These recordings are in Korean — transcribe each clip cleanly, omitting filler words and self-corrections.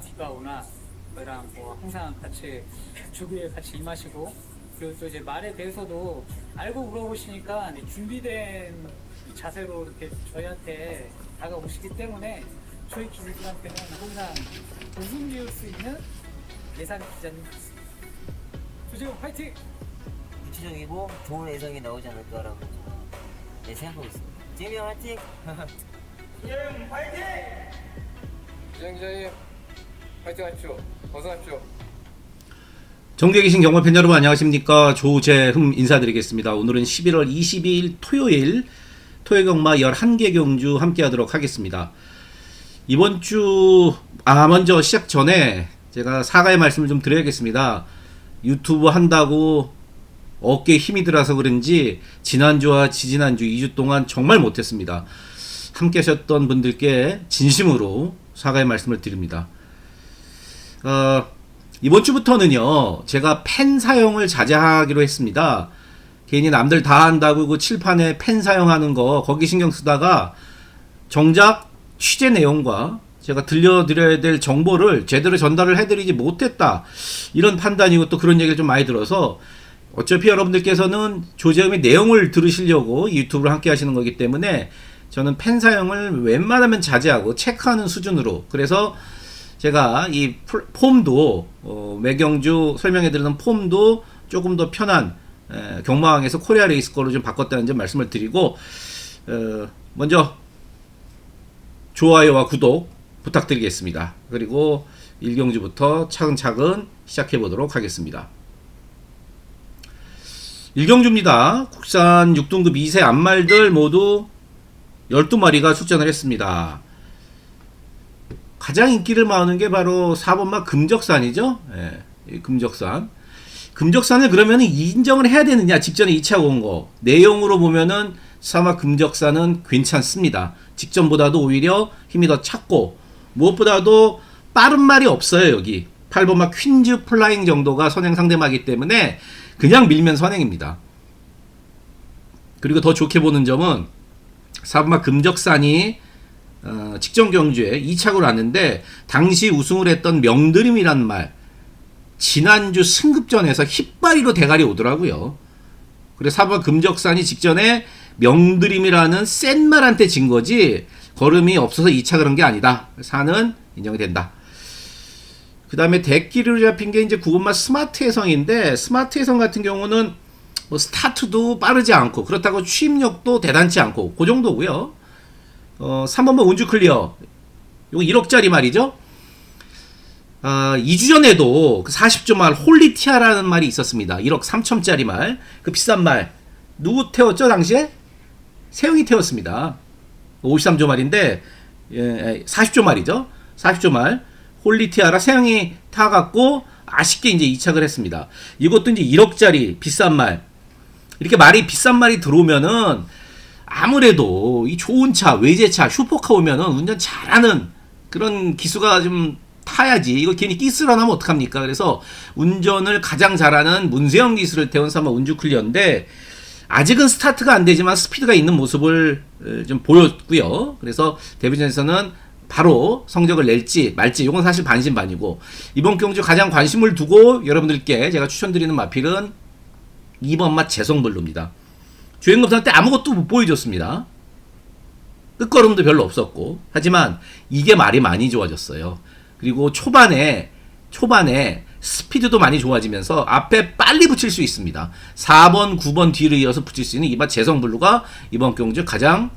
비가 오나 저희랑 뭐 항상 같이 주기에 같이 임하시고, 그리고 또 이제 말에 대해서도 알고 물어보시니까 준비된 자세로 이렇게 저희한테 다가오시기 때문에 저희 기자들한테는 항상 웃음 지을 수 있는 예산 기자님 같습니다. 조지금 화이팅! 구체적이고 좋은 예상이 나오지 않을까라고 저는 생각하고 있습니다. 지금이 형 화이팅! 기자님 화이팅! 기자님 화이팅 하십시오. 건강하십시오. 전국에 계신 경마팬 여러분 안녕하십니까. 조재흠 인사드리겠습니다. 오늘은 11월 22일 토요일 경마 11개 경주 함께 하도록 하겠습니다. 이번 주 먼저 시작 전에 제가 사과의 말씀을 좀 드려야겠습니다. 유튜브 한다고 어깨에 힘이 들어서 그런지 지난주와 지지난주 2주 동안 정말 못했습니다. 함께 하셨던 분들께 진심으로 사과의 말씀을 드립니다. 이번 주부터는요, 제가 펜 사용을 자제하기로 했습니다. 괜히 남들 다 한다고 그 칠판에 펜 사용하는 거 거기 신경 쓰다가 정작 취재 내용과 제가 들려드려야 될 정보를 제대로 전달을 해드리지 못했다, 이런 판단이고 또 그런 얘기를 좀 많이 들어서, 어차피 여러분들께서는 조재흠의 내용을 들으시려고 유튜브를 함께 하시는 거기 때문에 저는 펜 사용을 웬만하면 자제하고 체크하는 수준으로, 그래서 제가 이 폼도 매경주 설명해드리는 폼도 조금 더 편한 경마왕에서 코리아 레이스 거로 좀 바꿨다는 점 말씀을 드리고, 먼저 좋아요와 구독 부탁드리겠습니다. 그리고 1경주부터 차근차근 시작해 보도록 하겠습니다. 1경주입니다. 국산 6등급 2세 암말들 모두 12마리가 출전을 했습니다. 가장 인기를 모으는 게 바로 4번마 금적산이죠. 예, 금적산을 그러면 인정을 해야 되느냐, 직전에 2차 온 거 내용으로 보면은 4마 금적산은 괜찮습니다. 직전보다도 오히려 힘이 더 찼고, 무엇보다도 빠른 말이 없어요. 여기 8번마 퀸즈 플라잉 정도가 선행 상대마기 때문에 그냥 밀면 선행입니다. 그리고 더 좋게 보는 점은 4번마 금적산이 직전 경주에 2착으로 왔는데 당시 우승을 했던 명드림이란 말, 지난주 승급전에서 힙바리로 대가리 오더라고요. 그래서 4번 금적산이 직전에 명드림이라는 센 말한테 진 거지 걸음이 없어서 2차 그런 게 아니다. 4는 인정이 된다. 그 다음에 대끼리로 잡힌 게 이제 9번마 스마트 해성인데, 스마트 해성 같은 경우는 뭐 스타트도 빠르지 않고 그렇다고 추임력도 대단치 않고 그 정도고요. 3번마 운주 클리어, 요거 1억짜리 말이죠. 2주 전에도 그 40조 말 홀리티아라는 말이 있었습니다. 1억 3천짜리 말, 그 비싼 말 누구 태웠죠 당시에? 세영이 태웠습니다. 53조 말인데 40조 말이죠. 40조 말 홀리티아라 세영이 타갖고 아쉽게 이제 2착을 했습니다. 이것도 이제 1억짜리 비싼 말, 이렇게 말이 비싼 말이 들어오면은 아무래도 이 좋은 차, 외제차, 슈퍼카 오면은 운전 잘하는 그런 기수가 좀 타야지. 이거 괜히 끼스러 나면 어떡합니까? 그래서 운전을 가장 잘하는 문세영 기수를 태운 3번 운주 클리어인데, 아직은 스타트가 안 되지만 스피드가 있는 모습을 좀 보였고요. 그래서 데뷔전에서는 바로 성적을 낼지 말지, 이건 사실 반신반의고, 이번 경주 가장 관심을 두고 여러분들께 제가 추천드리는 마필은 2번마 재성블루입니다. 주행검사 때 아무것도 못 보여줬습니다. 끝걸음도 별로 없었고, 하지만 이게 말이 많이 좋아졌어요. 그리고 초반에 스피드도 많이 좋아지면서 앞에 빨리 붙일 수 있습니다. 4번, 9번 뒤를 이어서 붙일 수 있는 이번 재성블루가 이번 경주 가장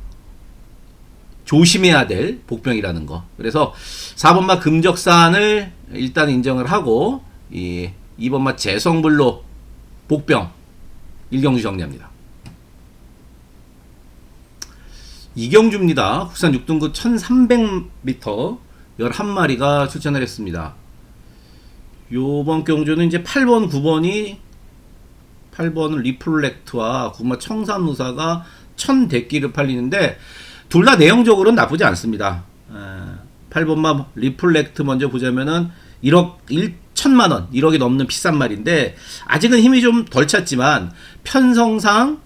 조심해야 될 복병이라는 거. 그래서 4번마 금적산을 일단 인정을 하고, 2번마 재성블루 복병 1경주 정리합니다. 2경주입니다. 국산 6등급 1300m 11마리가 출전을 했습니다. 요번 경주는 이제 8번, 8번은 리플렉트와 9번 청산무사가 1000대끼를 팔리는데 둘 다 내용적으로는 나쁘지 않습니다. 8번마 리플렉트 먼저 보자면은 1억 1천만원, 1억이 넘는 비싼 말인데 아직은 힘이 좀 덜 찼지만 편성상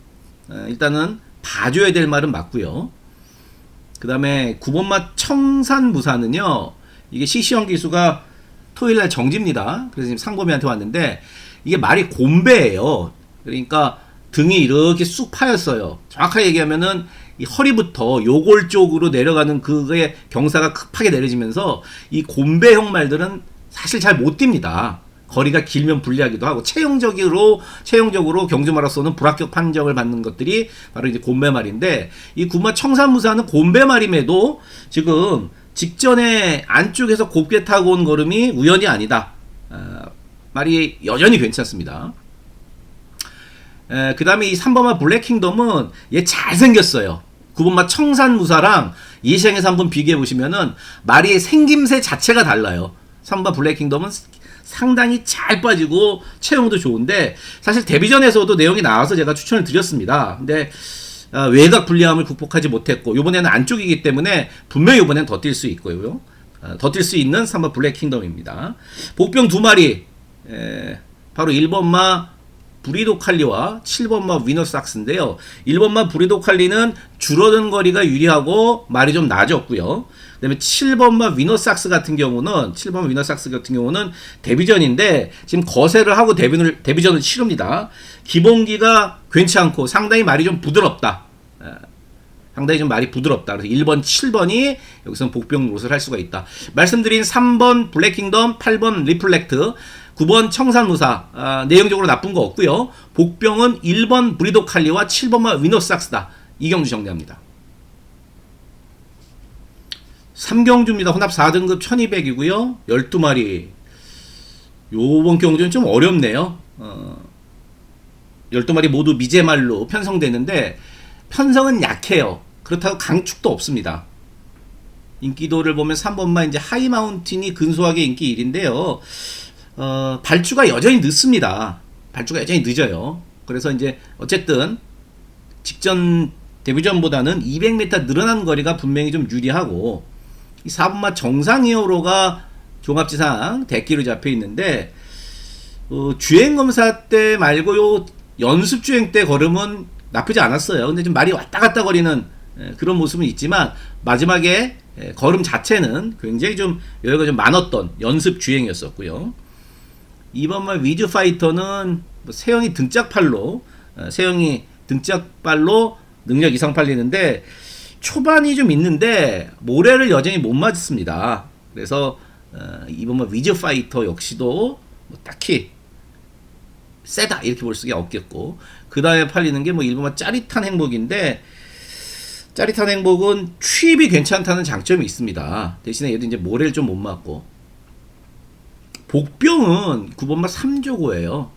일단은 봐줘야 될 말은 맞고요. 그 다음에 9번마 청산무사는요, 이게 CC형 기수가 토요일날 정지입니다. 그래서 지금 상범이한테 왔는데 이게 말이 곰배예요. 그러니까 등이 이렇게 쑥 파였어요. 정확하게 얘기하면은 이 허리부터 요골 쪽으로 내려가는 그거의 경사가 급하게 내려지면서 이 곰배형 말들은 사실 잘 못 뜁니다. 거리가 길면 불리하기도 하고 체형적으로 경주마라손은 불합격 판정을 받는 것들이 바로 이제 곰배말인데 이 구마 청산무사는 곰배말임에도 지금 직전에 안쪽에서 곱게 타고 온 걸음이 우연이 아니다. 말이 여전히 괜찮습니다. 그 다음에 이 3번마 블랙킹덤은 얘 잘생겼어요. 9번마 청산무사랑 예시장에서 한번 비교해보시면은 말이 생김새 자체가 달라요. 3번 블랙킹덤은 상당히 잘 빠지고 체형도 좋은데 사실 데뷔전에서도 내용이 나와서 제가 추천을 드렸습니다. 근데 외곽 불리함을 극복하지 못했고 이번에는 안쪽이기 때문에 분명히 이번엔 더 뛸 수 있고요. 더 뛸 수 있는 3번 블랙킹덤입니다. 복병 두 마리 바로 1번마 브리도 칼리와 7번마 위너삭스인데요. 1번마 브리도 칼리는 줄어든 거리가 유리하고 말이 좀 나아졌고요. 그 다음에 7번마 위너삭스 같은 경우는 데뷔전인데 지금 거세를 하고 데뷔전을 치릅니다. 기본기가 괜찮고 상당히 말이 좀 부드럽다. 상당히 좀 말이 부드럽다. 그래서 1번, 7번이 여기서는 복병 노릇을 할 수가 있다. 말씀드린 3번 블랙킹덤, 8번 리플렉트, 9번 청산무사 내용적으로 나쁜 거 없고요. 복병은 1번 브리도 칼리와 7번마 위너삭스다. 이 경주 정리합니다. 3경주입니다. 혼합 4등급 1200이고요. 12마리. 요번 경주는 좀 어렵네요. 12마리 모두 미제말로 편성되는데 편성은 약해요. 그렇다고 강축도 없습니다. 인기도를 보면 3번마 이제 하이마운틴이 근소하게 인기 1인데요. 발주가 여전히 늦습니다. 발주가 여전히 늦어요. 그래서 이제 어쨌든 직전 데뷔전보다는 200m 늘어난 거리가 분명히 좀 유리하고 이 4번마 정상 2호로가 종합지상 대기로 잡혀 있는데 주행검사 때 말고 요 연습주행 때 걸음은 나쁘지 않았어요. 근데 좀 말이 왔다 갔다 거리는 그런 모습은 있지만 마지막에 걸음 자체는 굉장히 좀 여유가 좀 많았던 연습 주행이었었고요. 2번마 위즈파이터는 세영이 등짝발로 능력 이상 팔리는데 초반이 좀 있는데 모래를 여전히 못 맞습니다. 그래서 2번마 위즈파이터 역시도 뭐 딱히 세다 이렇게 볼 수가 없겠고 그 다음에 팔리는 게 뭐 1번마 짜릿한 행복인데 짜릿한 행복은 취입이 괜찮다는 장점이 있습니다. 대신에 얘도 이제 모래를 좀 못 맞고 복병은 9번마 3조고예요.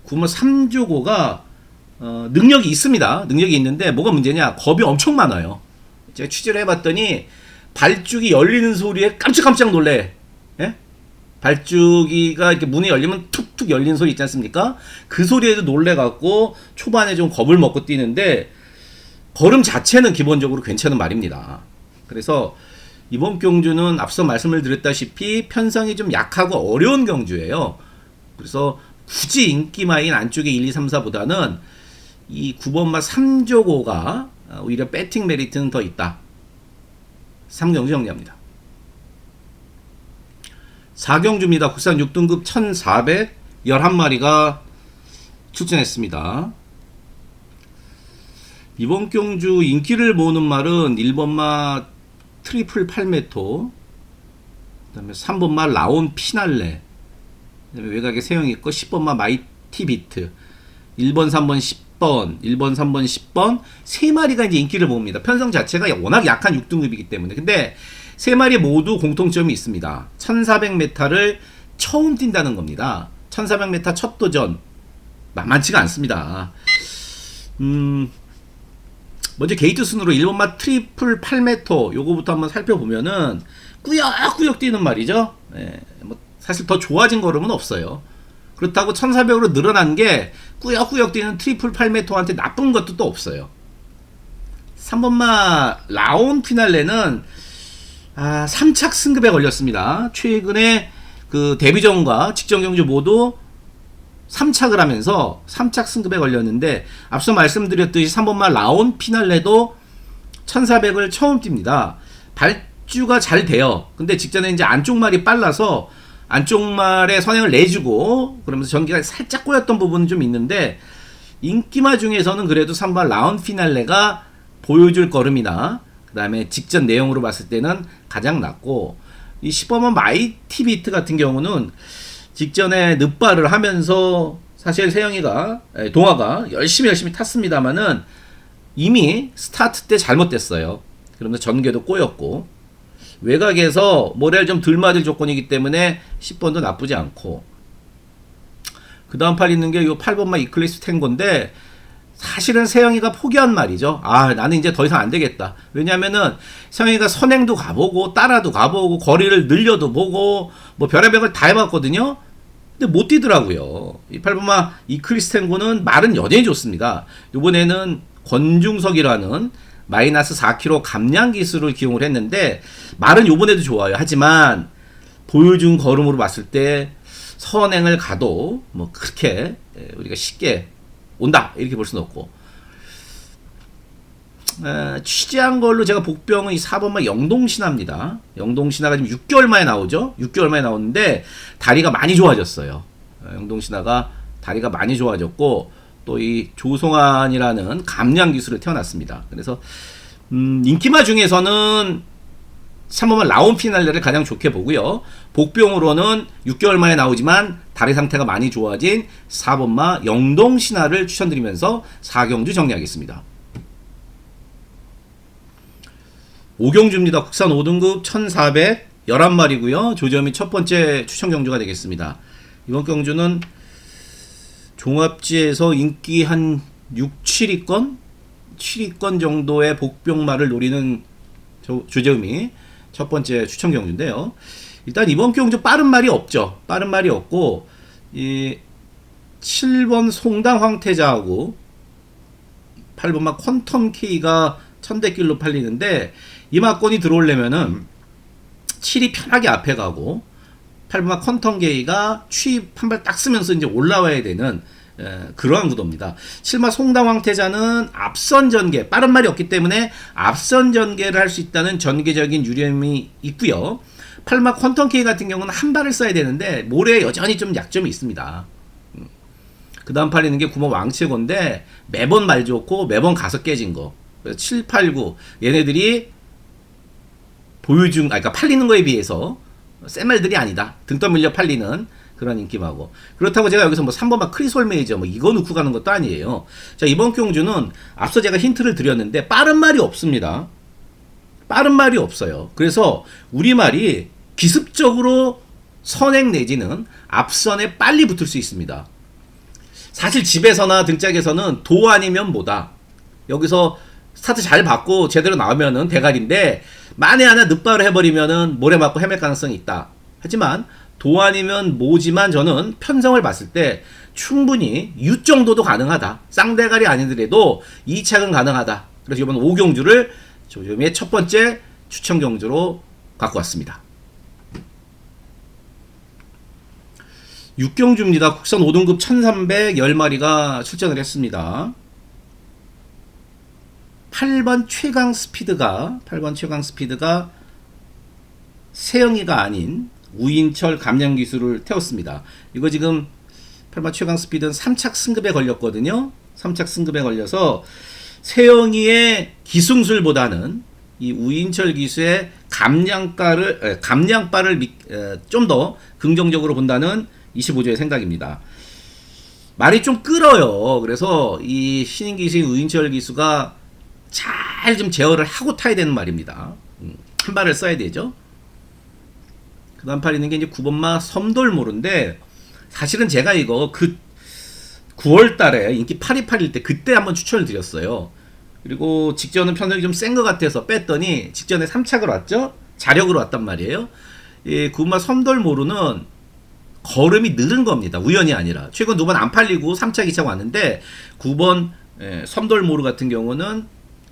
9번마 3조고가 능력이 있습니다. 능력이 있는데 뭐가 문제냐? 겁이 엄청 많아요. 제가 취재를 해봤더니 발주기 열리는 소리에 깜짝깜짝 놀래. 예? 발주기가 이렇게 문이 열리면 툭툭 열리는 소리 있지 않습니까? 그 소리에도 놀래갖고 초반에 좀 겁을 먹고 뛰는데 걸음 자체는 기본적으로 괜찮은 말입니다. 그래서 이번 경주는 앞서 말씀을 드렸다시피 편성이 좀 약하고 어려운 경주예요. 그래서 굳이 인기마인 안쪽에 1, 2, 3, 4보다는 이 9번마 3조고가 오히려 배팅 메리트는 더 있다. 3경주 정리합니다. 4경주입니다. 국산 6등급 1411마리가 출전했습니다. 이번 경주 인기를 모으는 말은 1번마 트리플 팔메토, 그 다음에 3번마 라온 피날레, 그 다음에 외곽에 세영이 있고 10번마 마이티 비트, 1번, 3번, 10번, 1번, 3번, 10번 3마리가 이제 인기를 모읍니다. 편성 자체가 워낙 약한 6등급이기 때문에. 근데 3마리 모두 공통점이 있습니다. 1400m를 처음 뛴다는 겁니다. 1400m 첫 도전 만만치가 않습니다. 먼저 게이트 순으로 1번마 트리플 8m 요거부터 한번 살펴보면은 꾸역꾸역 뛰는 말이죠. 뭐 사실 더 좋아진 걸음은 없어요. 그렇다고 1400으로 늘어난 게 꾸역꾸역 뛰는 트리플 8m한테 나쁜 것도 또 없어요. 3번마 라온 피날레는 3착 승급에 걸렸습니다. 최근에 그 데뷔전과 직전 경주 모두 3착을 하면서 3착 승급에 걸렸는데 앞서 말씀드렸듯이 3번마 라온 피날레도 1400을 처음 뜁니다. 입주가 잘 돼요. 근데 직전에 이제 안쪽 말이 빨라서 안쪽 말에 선행을 내주고 그러면서 전기가 살짝 꼬였던 부분은 좀 있는데 인기마 중에서는 그래도 3번 라운드 피날레가 보여줄 걸음이나 그 다음에 직전 내용으로 봤을 때는 가장 낫고 이 10번은 마이티 비트 같은 경우는 직전에 늪발을 하면서 사실 세영이가 동아가 열심히 탔습니다만은 이미 스타트 때 잘못됐어요. 그러면서 전개도 꼬였고 외곽에서 모래를 좀 덜 맞을 조건이기 때문에 10번도 나쁘지 않고 그 다음 팔 있는 게 요 8번만 이클리스 탱고인데 사실은 세영이가 포기한 말이죠. 아 나는 이제 더 이상 안 되겠다. 왜냐면은 세영이가 선행도 가보고 따라도 가보고 거리를 늘려도 보고 뭐 별의별 걸 다 해봤거든요. 근데 못 뛰더라고요. 이 8번만 이클리스 탱고는 말은 여전히 좋습니다. 요번에는 권중석이라는 마이너스 4kg 감량 기술을 기용을 했는데 말은 요번에도 좋아요. 하지만 보여준 걸음으로 봤을 때 선행을 가도 뭐 그렇게 우리가 쉽게 온다 이렇게 볼 수는 없고 취재한 걸로 제가 복병은 이 4번만 영동신화입니다. 영동신화가 지금 6개월 만에 나오죠. 6개월 만에 나오는데 다리가 많이 좋아졌어요. 영동신화가 다리가 많이 좋아졌고 또 이 조성환이라는 감량 기술을 태어났습니다. 그래서 인기마 중에서는 3번만 라운 피날레를 가장 좋게 보고요. 복병으로는 6개월 만에 나오지만 다리 상태가 많이 좋아진 4번마 영동신화를 추천드리면서 4경주 정리하겠습니다. 5경주입니다. 국산 5등급 1411마리고요. 조점이 첫 번째 추천 경주가 되겠습니다. 이번 경주는 종합지에서 인기 한 6, 7위권? 7위권 정도의 복병마를 노리는 조점이 첫 번째 추천 경주인데요. 일단 이번 경주 빠른 말이 없죠. 빠른 말이 없고 이 7번 송당 황태자하고 8번만 퀀텀 K가 천대길로 팔리는데 이 막권이 들어오려면은 7이 편하게 앞에 가고 8번만 퀀텀 K가 취입 한 발 딱 쓰면서 이제 올라와야 되는 그러한 구도입니다. 7마 송당 황태자는 앞선 전개, 빠른 말이 없기 때문에 앞선 전개를 할 수 있다는 전개적인 유리함이 있고요. 8마 퀀텀 K 같은 경우는 한 발을 써야 되는데 모래에 여전히 좀 약점이 있습니다. 그 다음 팔리는 게 9번 왕채고인데 매번 말 좋고 매번 가서 깨진 거. 7, 8, 9 얘네들이 그러니까 팔리는 거에 비해서 센 말들이 아니다. 등 떠밀려 팔리는 그런 인기마고. 그렇다고 제가 여기서 뭐 3번만 크리솔 메이저 뭐 이거 넣고 가는 것도 아니에요. 자, 이번 경주는 앞서 제가 힌트를 드렸는데 빠른 말이 없습니다. 빠른 말이 없어요. 그래서 우리말이 기습적으로 선행 내지는 앞선에 빨리 붙을 수 있습니다. 사실 집에서나 등짝에서는 도 아니면 뭐다. 여기서 스타트 잘 받고 제대로 나오면은 대가리인데 만에 하나 늪발을 해버리면은 모래 맞고 헤맬 가능성이 있다. 하지만 도 아니면 뭐지만 저는 편성을 봤을 때 충분히 유 정도도 가능하다. 쌍대가리 아니더라도 2착은 가능하다. 그래서 이번 5경주를 조점의 첫 번째 추천 경주로 갖고 왔습니다. 6경주입니다. 국산 5등급 1310마리가 출전을 했습니다. 8번 최강 스피드가 세영이가 아닌 우인철 감량 기술을 태웠습니다. 이거 지금 8번 최강 스피드는 3착 승급에 걸렸거든요. 3착 승급에 걸려서 세영이의 기승술보다는 이 우인철 기수의 감량바를 좀 더 긍정적으로 본다는 25조의 생각입니다. 말이 좀 끌어요. 그래서 이 신인 기수인 우인철 기수가 잘 좀 제어를 하고 타야 되는 말입니다. 한 발을 써야 되죠. 그 다음 팔 있는 게 이제 9번마 섬돌모르인데 사실은 제가 이거 9월 달에 인기 828일 때 그때 한번 추천을 드렸어요. 그리고 직전은 편성이 좀 센 것 같아서 뺐더니 직전에 3착을 왔죠? 자력으로 왔단 말이에요. 이 9번마 섬돌모르는 걸음이 느른 겁니다. 우연이 아니라. 최근 2번 안 팔리고 3착, 2착 왔는데 9번 섬돌모르 같은 경우는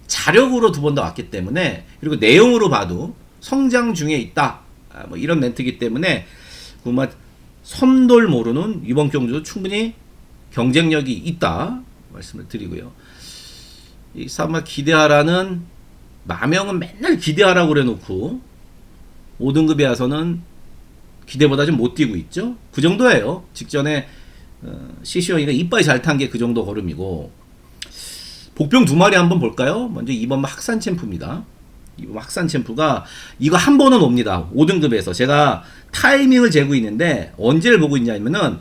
자력으로 2번 더 왔기 때문에 그리고 내용으로 봐도 성장 중에 있다. 뭐 이런 멘트이기 때문에 그만 섬돌모르는 이번 경주도 충분히 경쟁력이 있다 말씀을 드리고요. 이 사마 기대하라는 마명은 맨날 기대하라고 그래놓고 5등급에 와서는 기대보다 좀 못 뛰고 있죠. 그 정도예요. 직전에 시시원이가 이빨이 잘 탄 게 그 정도 걸음이고. 복병 두 마리 한번 볼까요? 먼저 2번 학산 챔프입니다. 2번 학산 챔프가 이거 한 번은 옵니다. 5등급에서 제가 타이밍을 재고 있는데 언제를 보고 있냐면은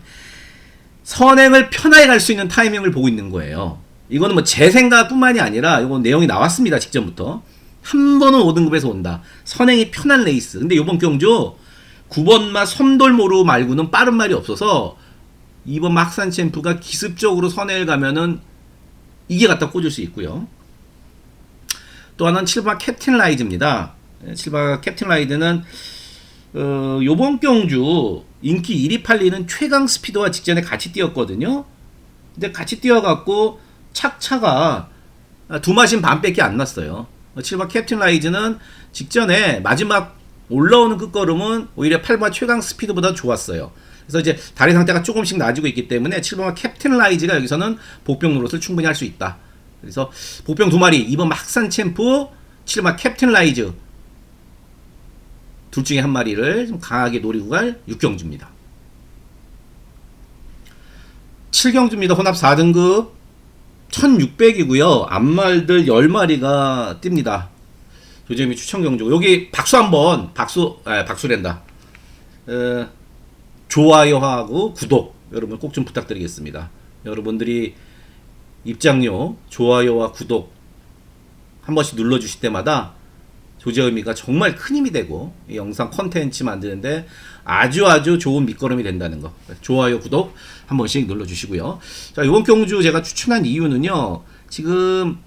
선행을 편하게 갈 수 있는 타이밍을 보고 있는 거예요. 이거는 뭐 제 생각뿐만이 아니라 이거 내용이 나왔습니다. 직전부터 한 번은 5등급에서 온다. 선행이 편한 레이스. 근데 이번 경주 9번마 섬돌모루 말고는 빠른 말이 없어서 2번 학산 챔프가 기습적으로 선행을 가면은 이게 갖다 꽂을 수 있고요. 또 하나는 7번 캡틴 라이즈입니다. 7번 캡틴 라이드는 요번 경주 인기 1위 팔리는 최강 스피드와 직전에 같이 뛰었거든요. 근데 같이 뛰어갖고 착차가 두 마신 반밖에 안 났어요. 7번 캡틴 라이즈는 직전에 마지막 올라오는 끝걸음은 오히려 8번 최강 스피드보다 좋았어요. 그래서 이제 다리 상태가 조금씩 나아지고 있기 때문에 7번 캡틴 라이즈가 여기서는 복병 노릇을 충분히 할 수 있다. 그래서 복병 두 마리 2번 학산 챔프 7번 캡틴 라이즈 둘 중에 한 마리를 좀 강하게 노리고 갈 6경주입니다. 7경주입니다. 혼합 4등급 1600이고요. 앞말들 10마리가 띱니다. 조재미 추천 경주. 여기 박수 한번 박수랜다. 좋아요하고 구독 여러분 꼭 좀 부탁드리겠습니다. 여러분들이 입장료 좋아요와 구독 한 번씩 눌러주실 때마다 조재의미가 정말 큰 힘이 되고 이 영상 컨텐츠 만드는데 아주 좋은 밑거름이 된다는 거. 좋아요 구독 한 번씩 눌러주시고요. 자, 이번 경주 제가 추천한 이유는요. 지금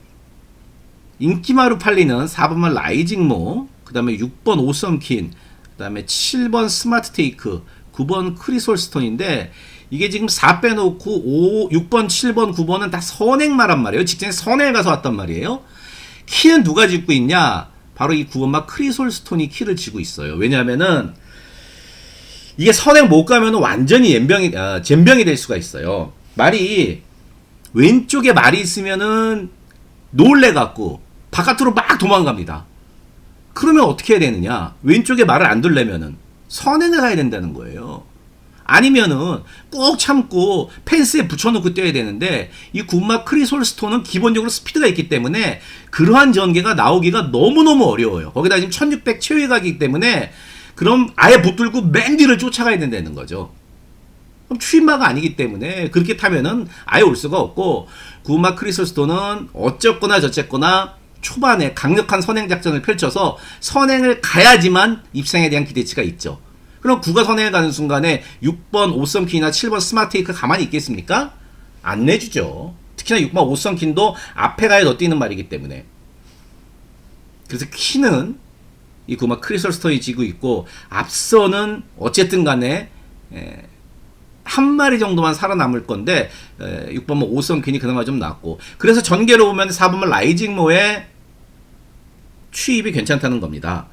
인기마루 팔리는 4번만 라이징모, 그 다음에 6번 오썸킨, 그 다음에 7번 스마트 테이크, 9번 크리솔스톤인데 이게 지금 4 빼놓고 6번, 7번, 9번은 다 선행마란 말이에요. 직전에 선행 가서 왔단 말이에요. 키는 누가 짚고 있냐? 바로 이 9번마 크리솔스톤이 키를 쥐고 있어요. 왜냐하면은 이게 선행 못 가면은 완전히 젬병이 될 수가 있어요. 말이 왼쪽에 말이 있으면은 놀래갖고 바깥으로 막 도망갑니다. 그러면 어떻게 해야 되느냐? 왼쪽에 말을 안 들려면은 선행을 가야 된다는 거예요. 아니면은 꼭 참고 펜스에 붙여놓고 뛰어야 되는데 이 군마 크리솔스톤은 기본적으로 스피드가 있기 때문에 그러한 전개가 나오기가 너무너무 어려워요. 거기다 지금 1600 최후에 가기 때문에 그럼 아예 붙들고 맨 뒤를 쫓아가야 된다는 거죠. 그럼 추임마가 아니기 때문에 그렇게 타면은 아예 올 수가 없고 군마 크리솔스톤은 어쨌거나 저쨌거나 초반에 강력한 선행 작전을 펼쳐서 선행을 가야지만 입상에 대한 기대치가 있죠. 그럼 9가 선행을 가는 순간에 6번 오썸킨이나 7번 스마트테이크 가만히 있겠습니까? 안 내주죠. 특히나 6번 오썸킨도 앞에 가야 더 뛰는 말이기 때문에. 그래서 키는 이 9번 크리솔스톤이 지고 있고 앞서는 어쨌든 간에 한 마리 정도만 살아남을 건데 6번 오썸킨이 그나마 좀 낫고 그래서 전개로 보면 4번 라이징모의 취입이 괜찮다는 겁니다.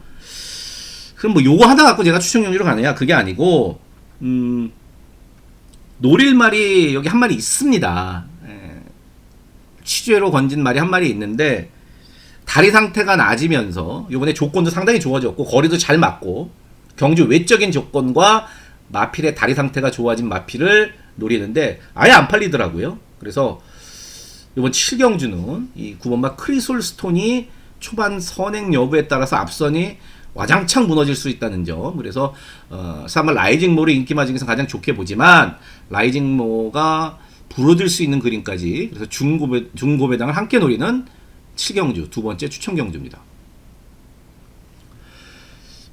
그럼 뭐 요거 하나 갖고 제가 추천 경주로 가느냐? 그게 아니고 노릴 말이 여기 한 마리 있습니다. 취재로 건진 말이 한 마리 있는데 다리 상태가 나아지면서 요번에 조건도 상당히 좋아졌고 거리도 잘 맞고 경주 외적인 조건과 마필의 다리 상태가 좋아진 마필을 노리는데 아예 안 팔리더라고요. 그래서 이번 7경주는 이 9번마 크리솔스톤이 초반 선행 여부에 따라서 앞선이 와장창 무너질 수 있다는 점. 그래서 3번 라이징모를 인기마 중에서 가장 좋게 보지만 라이징모가 부러질 수 있는 그림까지 그래서 중고배당을 함께 노리는 7경주 두 번째 추천 경주입니다.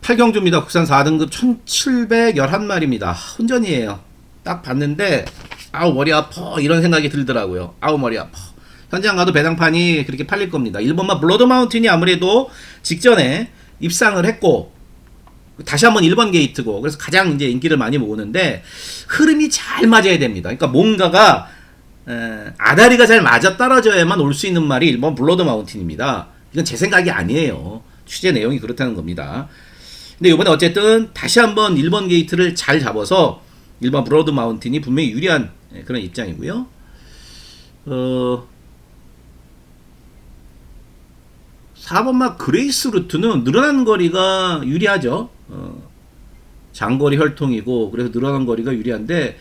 8경주입니다. 국산 4등급 1711마리입니다. 혼전이에요. 딱 봤는데 아우 머리 아파 이런 생각이 들더라고요. 아우 머리 아파. 현장 가도 배당판이 그렇게 팔릴 겁니다. 1번마 블러드 마운틴이 아무래도 직전에 입상을 했고 다시 한번 1번 게이트고 그래서 가장 이제 인기를 많이 모으는데 흐름이 잘 맞아야 됩니다. 그러니까 뭔가가 아다리가 잘 맞아 떨어져야만 올 수 있는 말이 1번 블러드 마운틴입니다. 이건 제 생각이 아니에요. 취재 내용이 그렇다는 겁니다. 근데 이번에 어쨌든 다시 한번 1번 게이트를 잘 잡아서 1번 블러드 마운틴이 분명히 유리한 그런 입장이고요. 4번마 그레이스 루트는 늘어난 거리가 유리하죠. 장거리 혈통이고 그래서 늘어난 거리가 유리한데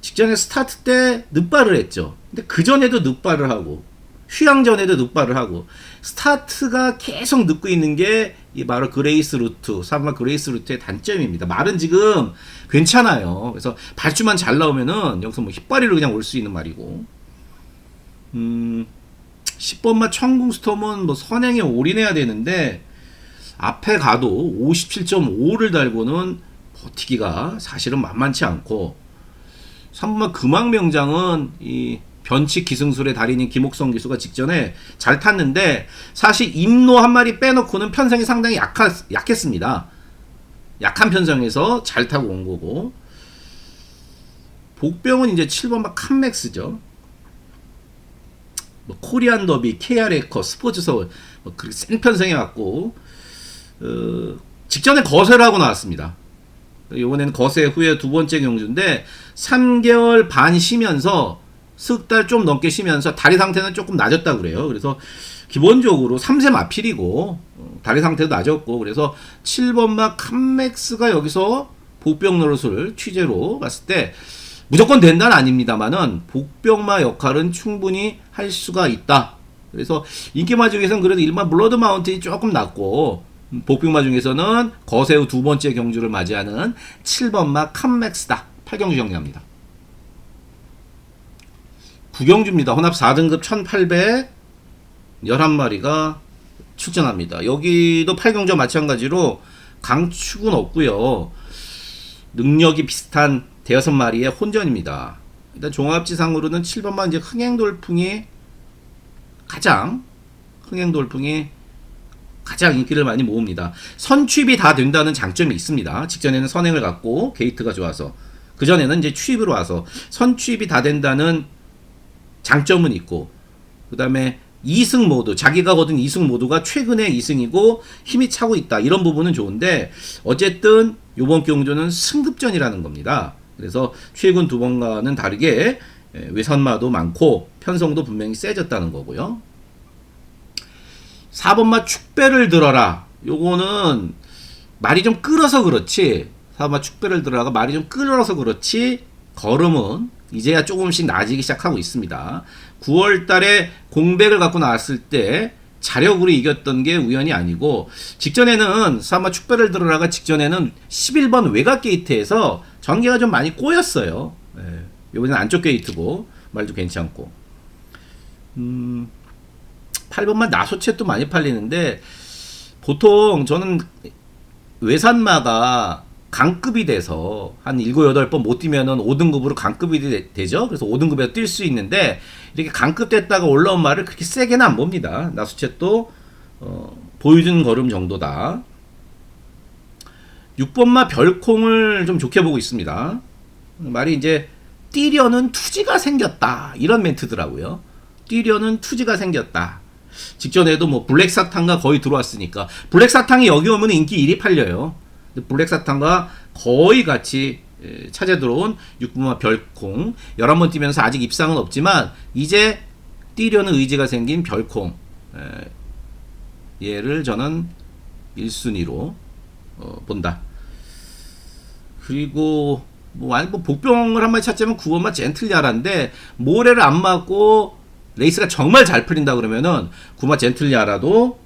직전에 스타트 때 늑발을 했죠. 근데 그 전에도 늑발을 하고 휴양 전에도 늑발을 하고 스타트가 계속 늦고 있는 게 이 바로 그레이스 루트, 4번마 그레이스 루트의 단점입니다. 말은 지금 괜찮아요. 그래서 발주만 잘 나오면은 여기서 뭐 힙발이로 그냥 올 수 있는 말이고 10번마 천궁스톰은 뭐 선행에 올인해야 되는데 앞에 가도 57.5를 달고는 버티기가 사실은 만만치 않고 3번마 금왕명장은 이 변칙 기승술의 달인인 김옥성 기수가 직전에 잘 탔는데 사실 임노 한 마리 빼놓고는 편성이 상당히 약했습니다. 약한 편성에서 잘 타고 온 거고 복병은 이제 7번마 칸맥스죠. 뭐 코리안 더비, KR 에커, 스포츠 서울 뭐 그렇게 센 편성해 왔고 직전에 거세를 하고 나왔습니다. 이번에는 거세 후에 두 번째 경주인데 3개월 반 쉬면서 석 달 좀 넘게 쉬면서 다리 상태는 조금 낮았다고 그래요. 그래서 기본적으로 3세 마필이고 다리 상태도 낮았고 그래서 7번마 칸맥스가 여기서 복병 노릇을 취재로 봤을 때 무조건 된다는 아닙니다만은 복병마 역할은 충분히 할 수가 있다. 그래서 인기마 중에서는 그래도 일반 블러드 마운틴이 조금 낮고 복병마 중에서는 거세 후 두 번째 경주를 맞이하는 7번마 칸맥스다. 8경주 정리합니다. 9경주입니다. 혼합 4등급 1800 11마리가 출전합니다. 여기도 8경주와 마찬가지로 강축은 없고요. 능력이 비슷한 대여섯 마리의 혼전입니다. 일단 종합지상으로는 7번만 이제 흥행돌풍이 가장 인기를 많이 모읍니다. 선취입이 다 된다는 장점이 있습니다. 직전에는 선행을 갖고 게이트가 좋아서 그전에는 이제 취입으로 와서 선취입이 다 된다는 장점은 있고 그 다음에 2승 모드 자기가 거둔 2승 모두가 최근에 2승이고 힘이 차고 있다 이런 부분은 좋은데 어쨌든 요번 경주는 승급전이라는 겁니다. 그래서 최근 두 번과는 다르게 외선마도 많고 편성도 분명히 세졌다는 거고요. 4번마 축배를 들어라 요거는 말이 좀 끌어서 그렇지 4번마 축배를 들어라가 말이 좀 끌어서 그렇지 걸음은 이제야 조금씩 나아지기 시작하고 있습니다. 9월 달에 공백을 갖고 나왔을 때 자력으로 이겼던 게 우연이 아니고 직전에는 4번마 축배를 들어라가 직전에는 11번 외곽 게이트에서 전개가 좀 많이 꼬였어요. 이번에는 안쪽 게이트고 말도 괜찮고 8번마 나소챗도 많이 팔리는데 보통 저는 외산마가 강급이 돼서 한 7, 8번 못 뛰면은 5등급으로 강급이 되죠. 그래서 5등급에 뛸 수 있는데 이렇게 강급 됐다가 올라온 말을 그렇게 세게는 안 봅니다. 나수챗도 보여준 걸음 정도다. 6번마 별콩을 좀 좋게 보고 있습니다. 말이 이제 뛰려는 투지가 생겼다 이런 멘트더라고요. 뛰려는 투지가 생겼다. 직전에도 뭐 블랙사탕과 거의 들어왔으니까 블랙사탕이 여기 오면 인기 1위 팔려요. 블랙사탕과 거의 같이 찾아 들어온 6번마 별콩 11번 뛰면서 아직 입상은 없지만 이제 뛰려는 의지가 생긴 별콩 얘를 저는 1순위로 본다. 그리고 뭐 복병을 한 마리 찾자면 9번마 젠틀야라인데 모래를 안 맞고 레이스가 정말 잘 풀린다 그러면은 9번마 젠틀야라도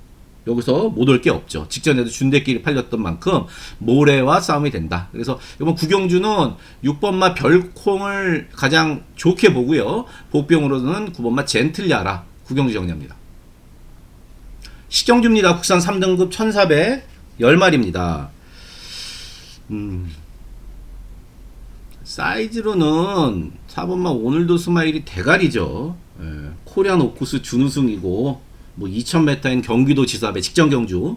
여기서 못 올 게 없죠. 직전에도 준대끼리 팔렸던 만큼 모래와 싸움이 된다. 그래서 이번 구경주는 6번마 별콩을 가장 좋게 보고요. 복병으로는 9번마 젠틀야라 구경주 정리합니다. 식경주입니다. 국산 3등급 1400 10마리입니다. 사이즈로는 4번마 오늘도 스마일이 대가리죠. 코리안 오쿠스 준우승이고 뭐 2000m인 경기도 지사배 직전 경주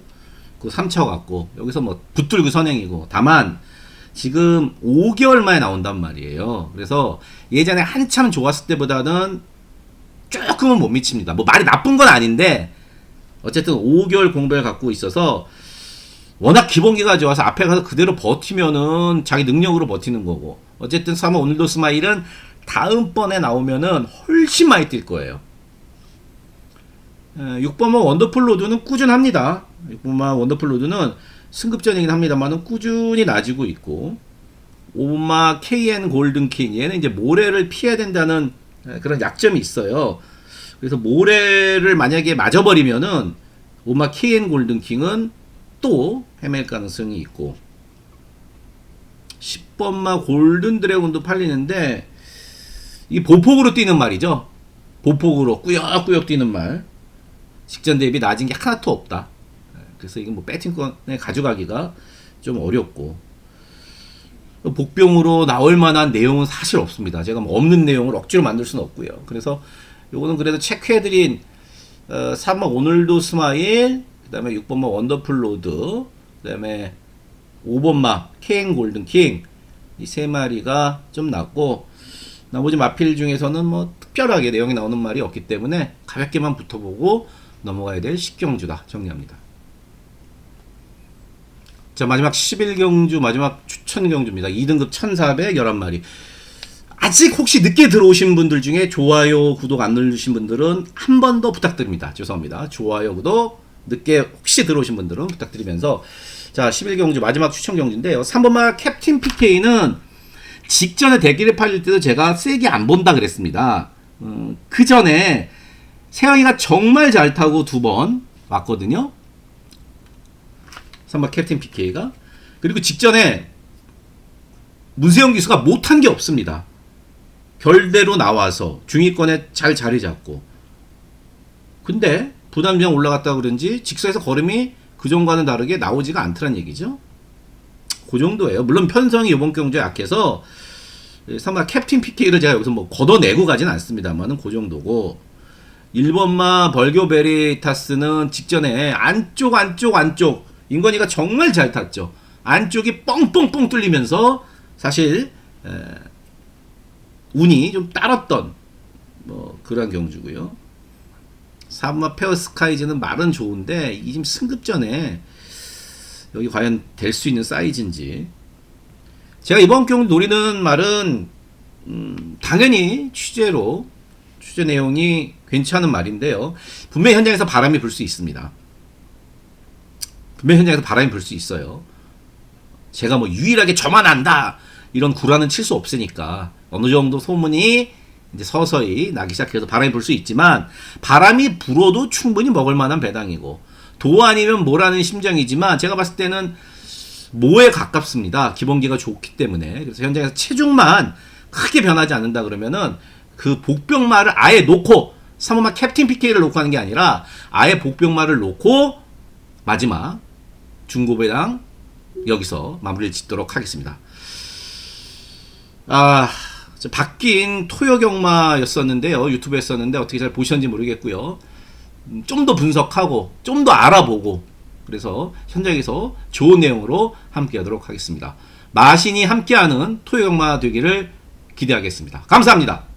그 3차 같고 여기서 뭐 붙들고 선행이고 다만 지금 5개월 만에 나온단 말이에요. 그래서 예전에 한참 좋았을 때보다는 조금은 못 미칩니다. 뭐 말이 나쁜 건 아닌데 어쨌든 5개월 공백을 갖고 있어서 워낙 기본기가 좋아서 앞에 가서 그대로 버티면은 자기 능력으로 버티는 거고 어쨌든 3번 오늘도 스마일은 다음번에 나오면은 훨씬 많이 뛸 거예요. 6번마 원더풀 로드는 꾸준합니다. 6번마 원더풀 로드는 승급전이긴 합니다만은 꾸준히 나지고 있고, 5번마 KN 골든킹, 얘는 이제 모래를 피해야 된다는 그런 약점이 있어요. 그래서 모래를 만약에 맞아버리면은 5번마 KN 골든킹은 또 헤맬 가능성이 있고, 10번마 골든 드래곤도 팔리는데 이게 보폭으로 뛰는 말이죠. 보폭으로 꾸역꾸역 뛰는 말. 직전 대비 낮은 게 하나도 없다. 그래서 이게 뭐 배팅권에 가져가기가 좀 어렵고, 복병으로 나올 만한 내용은 사실 없습니다. 제가 뭐 없는 내용을 억지로 만들 수는 없고요. 그래서 요거는 그래도 체크해드린 3번 오늘도 스마일, 그 다음에 6번마 원더풀 로드, 그 다음에 5번마 KN 골든킹, 이 세 마리가 좀 났고, 나머지 마필 중에서는 뭐 특별하게 내용이 나오는 말이 없기 때문에 가볍게만 붙어보고 넘어가야 될 10경주다 정리합니다. 자, 마지막 11경주, 마지막 추천 경주입니다. 2등급 1411마리. 아직 혹시 늦게 들어오신 분들 중에 좋아요, 구독 안 누르신 분들은 한 번 더 부탁드립니다. 죄송합니다. 좋아요, 구독 늦게 혹시 들어오신 분들은 부탁드리면서, 자, 11경주 마지막 추천 경주인데요. 3번마 캡틴 PK는 직전에 대기를 팔릴 때도 제가 세게 안 본다 그랬습니다. 그 전에 세영이가 정말 잘 타고 2번 왔거든요. 3번 캡틴 PK가. 그리고 직전에 문세영 기수가 못한 게 없습니다. 결대로 나와서 중위권에 잘 자리 잡고. 근데 부담비용 올라갔다 그런지 직선에서 걸음이 그전과는 다르게 나오지가 않더란 얘기죠. 그 정도예요. 물론 편성이 이번 경주에 약해서 3번 캡틴 PK를 제가 여기서 뭐 걷어내고 가진 않습니다만은 그 정도고, 1번마 벌교 베리타스는 직전에 안쪽 인건이가 정말 잘 탔죠. 안쪽이 뻥뻥뻥 뚫리면서 사실 운이 좀 따랐던 뭐 그런 경주고요. 4번마 페어스카이즈는 말은 좋은데 이 지금 승급전에 여기 과연 될 수 있는 사이즈인지. 제가 이번 경우 노리는 말은 당연히 취재 내용이 괜찮은 말인데요. 분명히 현장에서 바람이 불 수 있습니다. 분명히 현장에서 바람이 불 수 있어요. 제가 뭐 유일하게 저만 안다 이런 구라는 칠 수 없으니까 어느 정도 소문이 이제 서서히 나기 시작해서 바람이 불 수 있지만, 바람이 불어도 충분히 먹을 만한 배당이고, 도 아니면 뭐라는 심정이지만 제가 봤을 때는 모에 가깝습니다. 기본기가 좋기 때문에. 그래서 현장에서 체중만 크게 변하지 않는다 그러면은 그 복병마를 아예 놓고, 3번마 캡틴 PK를 놓고 하는 게 아니라 아예 복병마를 놓고 마지막 중고배당 여기서 마무리를 짓도록 하겠습니다. 바뀐 토요경마였었는데요. 유튜브에 했었는데 어떻게 잘 보셨는지 모르겠고요. 좀 더 분석하고 좀 더 알아보고, 그래서 현장에서 좋은 내용으로 함께 하도록 하겠습니다. 마신이 함께하는 토요경마 되기를 기대하겠습니다. 감사합니다.